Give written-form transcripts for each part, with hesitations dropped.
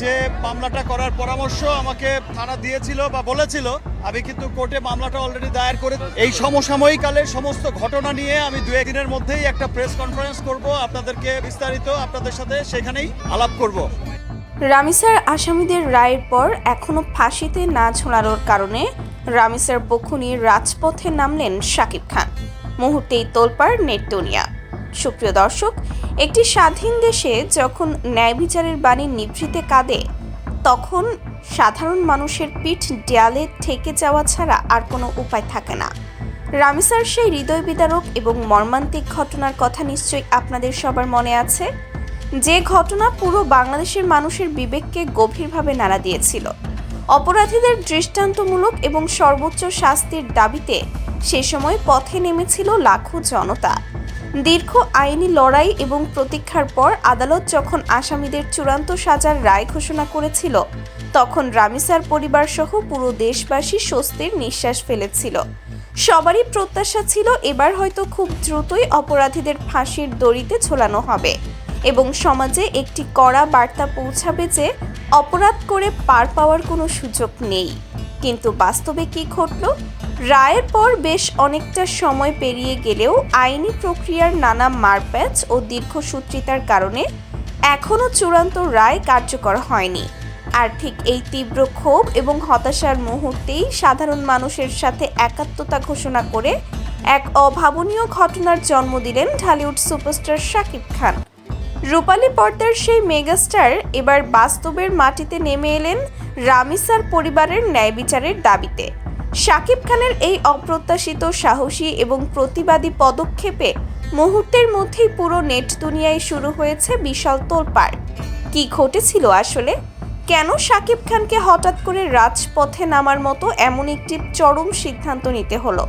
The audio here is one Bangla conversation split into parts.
যে মামলাটা করার পরামর্শ আমাকে থানা দিয়েছিল বা বলেছিল, আমি কিন্তু কোর্টে মামলাটা অলরেডি দায়ের করে এই সমসাময়িককালের সমস্ত ঘটনা নিয়ে আমি 2-1 দিনের মধ্যেই একটা প্রেস কনফারেন্স করব, আপনাদেরকে বিস্তারিত আপনাদের সাথে সেখানেই আলাপ করব। রামিসার আসামিদের রায়ের পর এখনো ফাঁসিতে না ঝোলানোর কারণে রামিসার পক্ষ নিয়ে রাজপথে নামলেন শাকিব খান। মুহূর্তেই তোলপাড় নেট দুনিয়া। সুপ্রিয় দর্শক, একটি স্বাধীন দেশে যখন ন্যায় বিচারের বাণী নিভৃতে কাঁদে, তখন সাধারণ মানুষের পিঠ দেয়ালে ঠেকে যাওয়া ছাড়া আর কোনো উপায় থাকে না। রামিসার সেই হৃদয় বিদারক এবং মর্মান্তিক ঘটনার কথা নিশ্চয়ই আপনাদের সবার মনে আছে, যে ঘটনা পুরো বাংলাদেশের মানুষের বিবেককে গভীরভাবে নাড়া দিয়েছিল। অপরাধীদের দৃষ্টান্তমূলক এবং সর্বোচ্চ শাস্তির দাবিতে সে সময় পথে নেমেছিল লাখো জনতা। দীর্ঘ আইনি লড়াই এবং প্রতীক্ষার পর আদালত যখন আসামিদের চূড়ান্ত সাজার রায় ঘোষণা করেছিল, তখন রামিসার পরিবার সহ পুরো দেশবাসী স্বস্তির নিঃশ্বাস ফেলেছিল। সবারই প্রত্যাশা ছিল এবার হয়তো খুব দ্রুতই অপরাধীদের ফাঁসির দড়িতে ঝোলানো হবে এবং সমাজে একটি কড়া বার্তা পৌঁছাবে যে অপরাধ করে পার পাওয়ার কোনো সুযোগ নেই। কিন্তু বাস্তবে কি ঘটল? রায়ের পর বেশ অনেকটা সময় পেরিয়ে গেলেও আইনি প্রক্রিয়ার নানা মারপ্যাচ ও দীর্ঘসূত্রিতার কারণে এখনও চূড়ান্ত রায় কার্যকর হয়নি। আর ঠিক এই তীব্র ক্ষোভ এবং হতাশার মুহূর্তেই সাধারণ মানুষের সাথে একাত্মতা ঘোষণা করে এক অভাবনীয় ঘটনার জন্ম দিলেন ঢালিউড সুপারস্টার শাকিব খান। রূপালী পর্দার সেই মেগাস্টার এবার বাস্তবের মাটিতে নেমে এলেন রামিসার পরিবারের ন্যায় বিচারের দাবিতে। শাকিব খানের এই অপ্রত্যাশিত, সাহসী এবং প্রতিবাদী পদক্ষেপে মুহূর্তের মধ্যেই পুরো নেট দুনিয়ায় শুরু হয়েছে বিশাল তোলপাড়। কি ঘটেছিল আসলে? কেন শাকিব খানকে হঠাৎ করে রাজপথে নামার মতো এমন একটি চরম সিদ্ধান্ত নিতে হলো?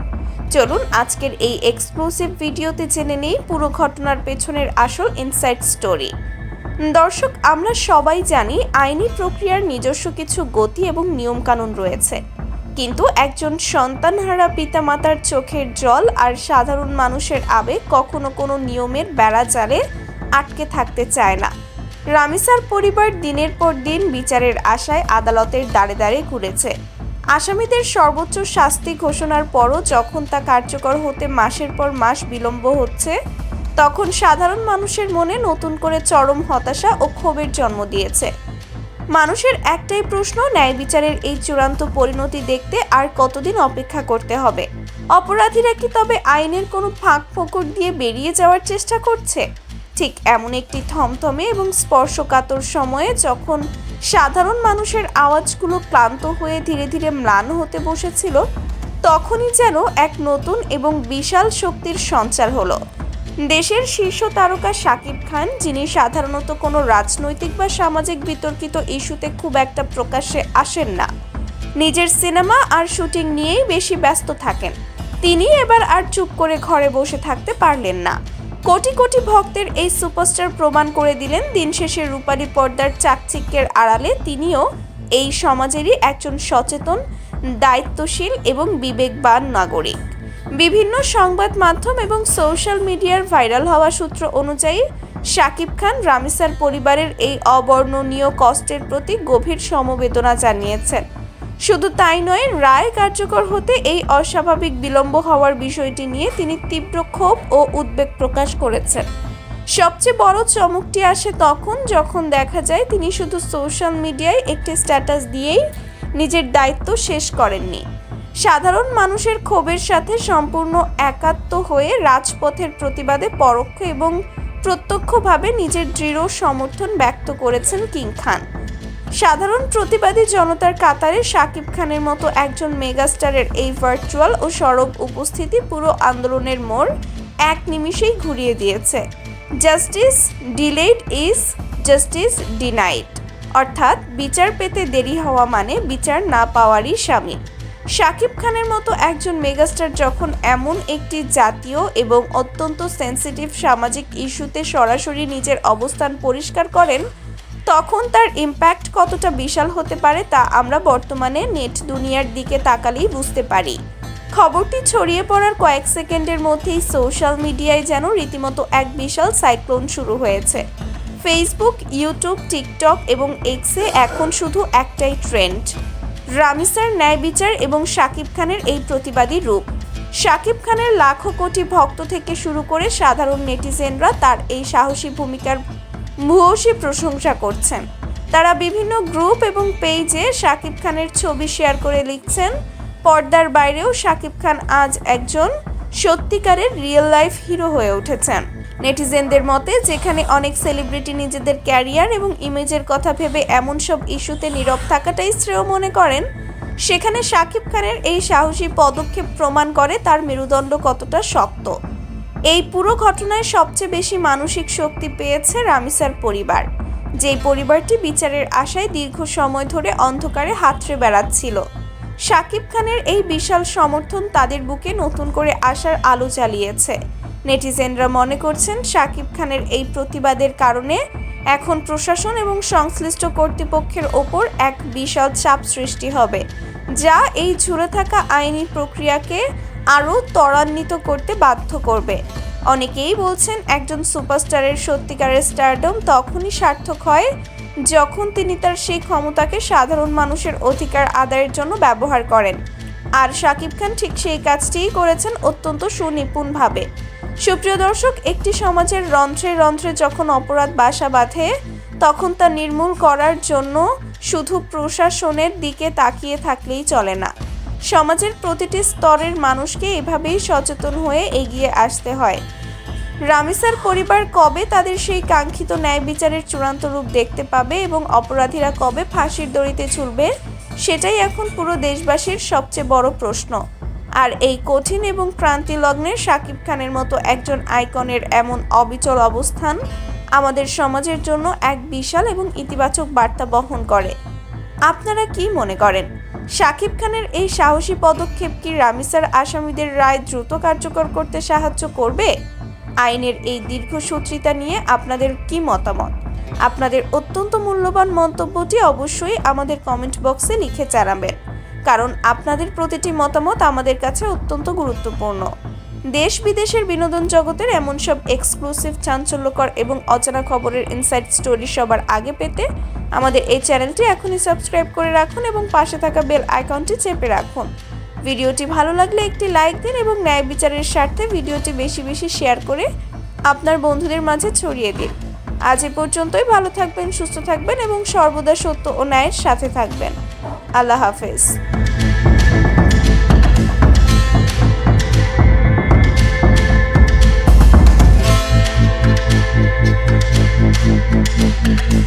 চলুন আজকের এই এক্সক্লুসিভ ভিডিওতে জেনে নেই পুরো ঘটনার পেছনের আসল ইনসাইড স্টোরি। দর্শক, আমরা সবাই জানি আইনি প্রক্রিয়ার নিজস্ব কিছু গতি এবং নিয়মকানুন রয়েছে, কিন্তু একজন সন্তানহারা পিতামাতার চোখের জল আর সাধারণ মানুষের আবেগ কখনো কোনো নিয়মের বেড়া জালে আটকে থাকতে চায় না। রামিসার পরিবার দিনের পর দিন বিচারের আশায় আদালতের দ্বারে দ্বারে ঘুরেছে। আসামিদের সর্বোচ্চ শাস্তি ঘোষণার পরও যখন তা কার্যকর হতে মাসের পর মাস বিলম্ব হচ্ছে, তখন সাধারণ মানুষের মনে নতুন করে চরম হতাশা ও ক্ষোভের জন্ম দিয়েছে। মানুষের একটাই প্রশ্ন, ন্যায় বিচারের এই চূড়ান্ত পরিণতি দেখতে আর কতদিন অপেক্ষা করতে হবে? অপরাধীরা কি তবে আইনের কোনো ফাঁক ফোকর দিয়ে বেরিয়ে যাওয়ার চেষ্টা করছে? ঠিক এমন একটি থমথমে এবং স্পর্শকাতর সময়ে যখন সাধারণ মানুষের আওয়াজগুলো ক্লান্ত হয়ে ধীরে ধীরে ম্লান হতে বসেছিল, তখনই যেন এক নতুন এবং বিশাল শক্তির সঞ্চার হলো। দেশের শীর্ষ তারকা শাকিব খান, যিনি সাধারণত কোনো রাজনৈতিক বা সামাজিক বিতর্কিত ইস্যুতে খুব একটা প্রকাশ্যে আসেন না, নিজের সিনেমা আর শুটিং নিয়েই বেশি ব্যস্ত থাকেন, তিনি এবার আর চুপ করে ঘরে বসে থাকতে পারলেন না। কোটি কোটি ভক্তের এই সুপারস্টার প্রমাণ করে দিলেন, দিন শেষে রূপালী পর্দার চাকচিক্যের আড়ালে তিনিও এই সমাজেরই একজন সচেতন, দায়িত্বশীল এবং বিবেকবান নাগরিক। বিভিন্ন সংবাদ মাধ্যম এবং সোশ্যাল মিডিয়ার ভাইরাল হওয়া সূত্র অনুযায়ী শাকিব খান রামিসার পরিবারের এই অবর্ণনীয় কষ্টের প্রতি গভীর সমবেদনা জানিয়েছেন। শুধু তাই নয়, রায় কার্যকর হতে এই অস্বাভাবিক বিলম্ব হওয়ার বিষয়টি নিয়ে তিনি তীব্র ক্ষোভ ও উদ্বেগ প্রকাশ করেছেন। সবচেয়ে বড় চমকটি আসে তখন যখন দেখা যায় তিনি শুধু সোশ্যাল মিডিয়ায় একটি স্ট্যাটাস দিয়েই নিজের দায়িত্ব শেষ করেননি। সাধারণ মানুষের ক্ষোভের সাথে সম্পূর্ণ একাত্ম হয়ে রাজপথের প্রতিবাদে পরোক্ষ এবং প্রত্যক্ষভাবে নিজের দৃঢ় সমর্থন ব্যক্ত করেছেন কিং খান। সাধারণ প্রতিবাদী জনতার কাতারে শাকিব খানের মতো একজন মেগাস্টারের এই ভার্চুয়াল ও সরব উপস্থিতি পুরো আন্দোলনের মোড় এক নিমিষেই ঘুরিয়ে দিয়েছে। Justice delayed is justice denied, অর্থাৎ বিচার পেতে দেরি হওয়া মানে বিচার না পাওয়ারই শামিল। শাকিব খানের মতো একজন মেগাস্টার যখন এমন একটি জাতীয় এবং অত্যন্ত সেন্সিটিভ সামাজিক ইস্যুতে সরাসরি নিজের অবস্থান পরিষ্কার করেন, তখন তার ইম্প্যাক্ট কতটা বিশাল হতে পারে তা আমরা বর্তমানে নেট দুনিয়ার দিকে তাকালেই বুঝতে পারি। খবরটি ছড়িয়ে পড়ার কয়েক সেকেন্ডের মধ্যেই সোশ্যাল মিডিয়ায় যেন রীতিমতো এক বিশাল সাইক্লোন শুরু হয়েছে। ফেসবুক, ইউটিউব, টিকটক এবং এক্সে এখন শুধু একটাই ট্রেন্ড, রামিসার ন্যায় বিচার এবং শাকিব খানের এই প্রতিবাদী রূপ। শাকিব খানের লাখো কোটি ভক্ত থেকে শুরু করে সাধারণ নেটিজেনরা তার এই সাহসী ভূমিকার ভূয়সী প্রশংসা করছেন। তারা বিভিন্ন গ্রুপ এবং পেজে শাকিব খানের ছবি শেয়ার করে লিখছেন, পর্দার বাইরেও শাকিব খান আজ একজন সত্যিকারের রিয়েল লাইফ হিরো হয়ে উঠেছেন। নেটিজেনদের মতে, যেখানে অনেক সেলিব্রিটি নিজেদের ক্যারিয়ার এবং ইমেজের কথা ভেবে এমন সব ইস্যুতে নীরব থাকাটাই শ্রেয় মনে করেন, সেখানে শাকিব খানের এই সাহসী পদক্ষেপ প্রমাণ করে তার মেরুদণ্ড কতটা শক্ত। এই পুরো ঘটনায় সবচেয়ে বেশি মানসিক শক্তি পেয়েছে রামিসার পরিবার, যেই পরিবারটি বিচারের আশায় দীর্ঘ সময় ধরে অন্ধকারে হাতড়ে বেড়াচ্ছিল। শাকিব খানের এই বিশাল সমর্থন তাদের বুকে নতুন করে আশার আলো জ্বালিয়েছে। নেটিজেনরা মনে করছেন, শাকিব খানের এই প্রতিবাদের কারণে এখন প্রশাসন এবং সংশ্লিষ্ট কর্তৃপক্ষের ওপর এক বিশাল চাপ সৃষ্টি হবে, যা এই ঝুলে থাকা আইনি প্রক্রিয়াকে আরও ত্বরান্বিত করতে বাধ্য করবে। অনেকেই বলছেন, একজন সুপারস্টারের সত্যিকারের স্টারডম তখনই সার্থক হয় যখন তিনি তার সেই ক্ষমতাকে সাধারণ মানুষের অধিকার আদায়ের জন্য ব্যবহার করেন। আর শাকিব খান ঠিক সেই কাজটিই করেছেন অত্যন্ত সুনিপুণভাবে। সুপ্রিয় দর্শক, একটি সমাজের রন্ধ্রে রন্ধ্রে যখন অপরাধ বাসা বাঁধে, তখন তা নির্মূল করার জন্য শুধু প্রশাসনের দিকে তাকিয়ে থাকলেই চলে না। সমাজের প্রতিটি স্তরের মানুষকে এভাবেই সচেতন হয়ে এগিয়ে আসতে হয়। রামিসার পরিবার কবে তাদের সেই কাঙ্ক্ষিত ন্যায় বিচারের চূড়ান্ত রূপ দেখতে পাবে এবং অপরাধীরা কবে ফাঁসির দড়িতে ঝুলবে, সেটাই এখন পুরো দেশবাসীর সবচেয়ে বড় প্রশ্ন। আর এই কঠিন এবং ক্রান্তি লগ্নে শাকিব খানের মতো একজন আইকনের এমন অবিচল অবস্থান আমাদের সমাজের জন্য এক বিশাল এবং ইতিবাচক বার্তা বহন করে। আপনারা কি মনে করেন, শাকিব খানের এই সাহসী পদক্ষেপ কি রামিসার আসামিদের রায় দ্রুত কার্যকর করতে সাহায্য করবে? আইনের এই দীর্ঘসূত্রিতা নিয়ে আপনাদের কি মতামত? আপনাদের অত্যন্ত মূল্যবান মন্তব্যটি অবশ্যই আমাদের কমেন্ট বক্সে লিখে জানাবেন, কারণ আপনাদের প্রতিটি মতামত আমাদের কাছে অত্যন্ত গুরুত্বপূর্ণ। দেশ বিদেশের বিনোদন জগতের এমন সব এক্সক্লুসিভ, চাঞ্চল্যকর এবং অজানা খবরের ইনসাইড স্টোরি সবার আগে পেতে আমাদের এই চ্যানেলটি এখনই সাবস্ক্রাইব করে রাখুন এবং পাশে থাকা বেল আইকনটি চেপে রাখুন। ভিডিওটি ভালো লাগলে একটি লাইক দিন এবং ন্যায় বিচারের স্বার্থে ভিডিওটি বেশি বেশি শেয়ার করে আপনার বন্ধুদের মাঝে ছড়িয়ে দিন। আজ এ পর্যন্তই। ভালো থাকবেন, সুস্থ থাকবেন এবং সর্বদা সত্য ও ন্যায়ের সাথে থাকবেন। আল্লাহ হাফেজ। Thank you.